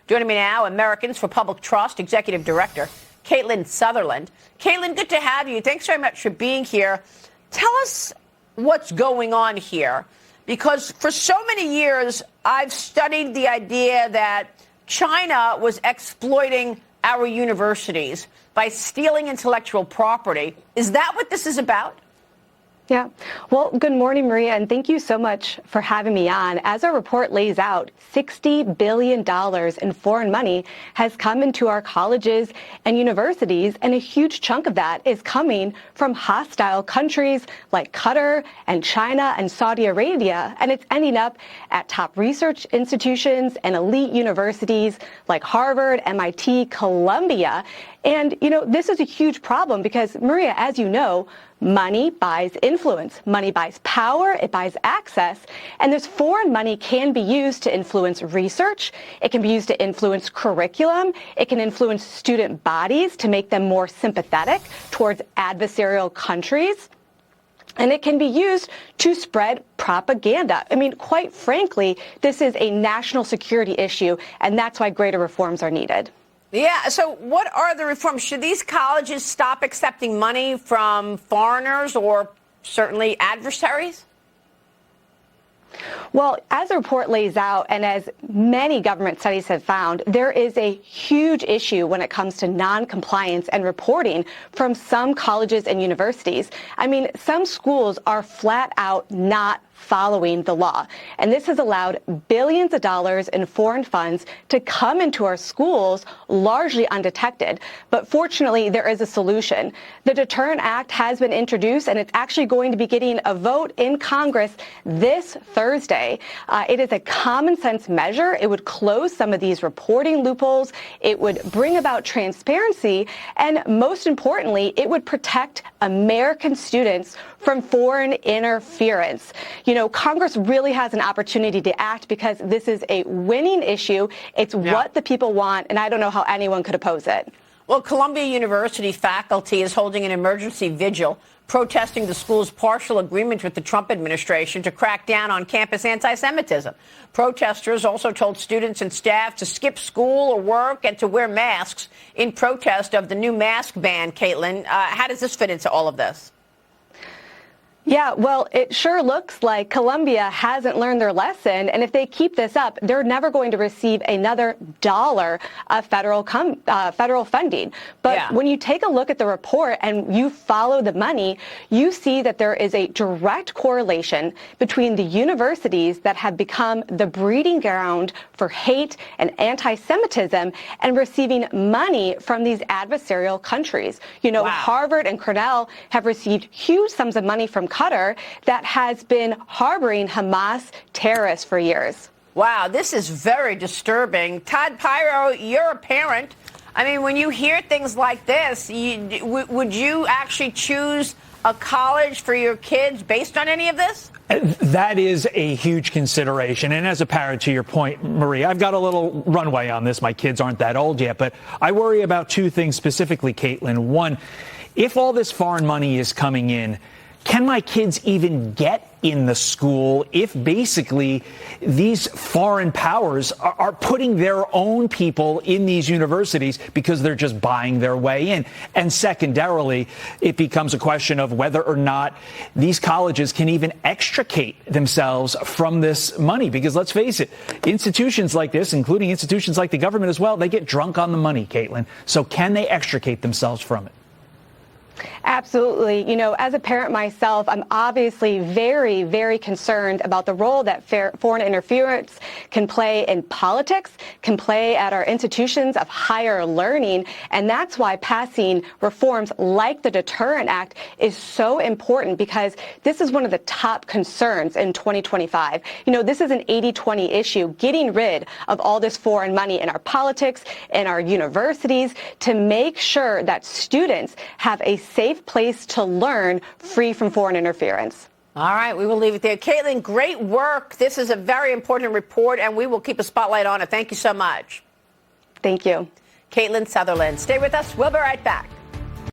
Joining me now, Americans for Public Trust Executive Director, Sutherland. Caitlin, good to have you. Thanks very much for being here. Tell us what's going on here, because for so many years, I've studied the idea that China was exploiting our universities by stealing intellectual property. Is that what this is about? Yeah. Well, good morning, Maria, and thank you so much for having me on. As our report lays out, $60 billion in foreign money has come into our colleges and universities, and a huge chunk of that is coming from hostile countries like Qatar and China and Saudi Arabia, and it's ending up at top research institutions and elite universities like Harvard, MIT, Columbia. And, this is a huge problem because, Maria, as you know, money buys influence. Money buys power. It buys access. And this foreign money can be used to influence research. It can be used to influence curriculum. It can influence student bodies to make them more sympathetic towards adversarial countries. And it can be used to spread propaganda. I mean, quite frankly, this is a national security issue, and that's why greater reforms are needed. Yeah. So what are the reforms? Should these colleges stop accepting money from foreigners or certainly adversaries? Well, as the report lays out, and as many government studies have found, there is a huge issue when it comes to non-compliance and reporting from some colleges and universities. I mean, some schools are flat out not following the law. And this has allowed billions of dollars in foreign funds to come into our schools largely undetected. But fortunately, there is a solution. The Deterrent Act has been introduced, and it's actually going to be getting a vote in Congress this Thursday. It is a common sense measure. It would close some of these reporting loopholes. It would bring about transparency. And most importantly, it would protect American students from foreign interference. Congress really has an opportunity to act because this is a winning issue. It's what the people want, and I don't know how anyone could oppose it. Well, Columbia University faculty is holding an emergency vigil protesting the school's partial agreement with the Trump administration to crack down on campus anti-Semitism. Protesters also told students and staff to skip school or work and to wear masks in protest of the new mask ban. Caitlin, how does this fit into all of this? Yeah, well, it sure looks like Columbia hasn't learned their lesson. And if they keep this up, they're never going to receive another dollar of federal funding. But when you take a look at the report and you follow the money, you see that there is a direct correlation between the universities that have become the breeding ground for hate and anti-Semitism and receiving money from these adversarial countries. Harvard and Cornell have received huge sums of money from Qatar that has been harboring Hamas terrorists for years. Wow, this is very disturbing. Todd Pyro, you're a parent. I mean, when you hear things like this, would you actually choose a college for your kids based on any of this? That is a huge consideration. And as a parent, to your point, Maria, I've got a little runway on this. My kids aren't that old yet, but I worry about two things specifically, Caitlin. One, if all this foreign money is coming in, can my kids even get in the school if basically these foreign powers are putting their own people in these universities because they're just buying their way in? And secondarily, it becomes a question of whether or not these colleges can even extricate themselves from this money. Because let's face it, institutions like this, including institutions like the government as well, they get drunk on the money, Caitlin. So can they extricate themselves from it? Absolutely. As a parent myself, I'm obviously very, very concerned about the role that foreign interference can play in politics, can play at our institutions of higher learning. And that's why passing reforms like the Deterrent Act is so important, because this is one of the top concerns in 2025. This is an 80-20 issue, getting rid of all this foreign money in our politics, in our universities, to make sure that students have a safe place to learn free from foreign interference. All right, we will leave it there. Caitlin, great work. This is a very important report, and we will keep a spotlight on it. Thank you so much. Thank you. Caitlin Sutherland. Stay with us. We'll be right back.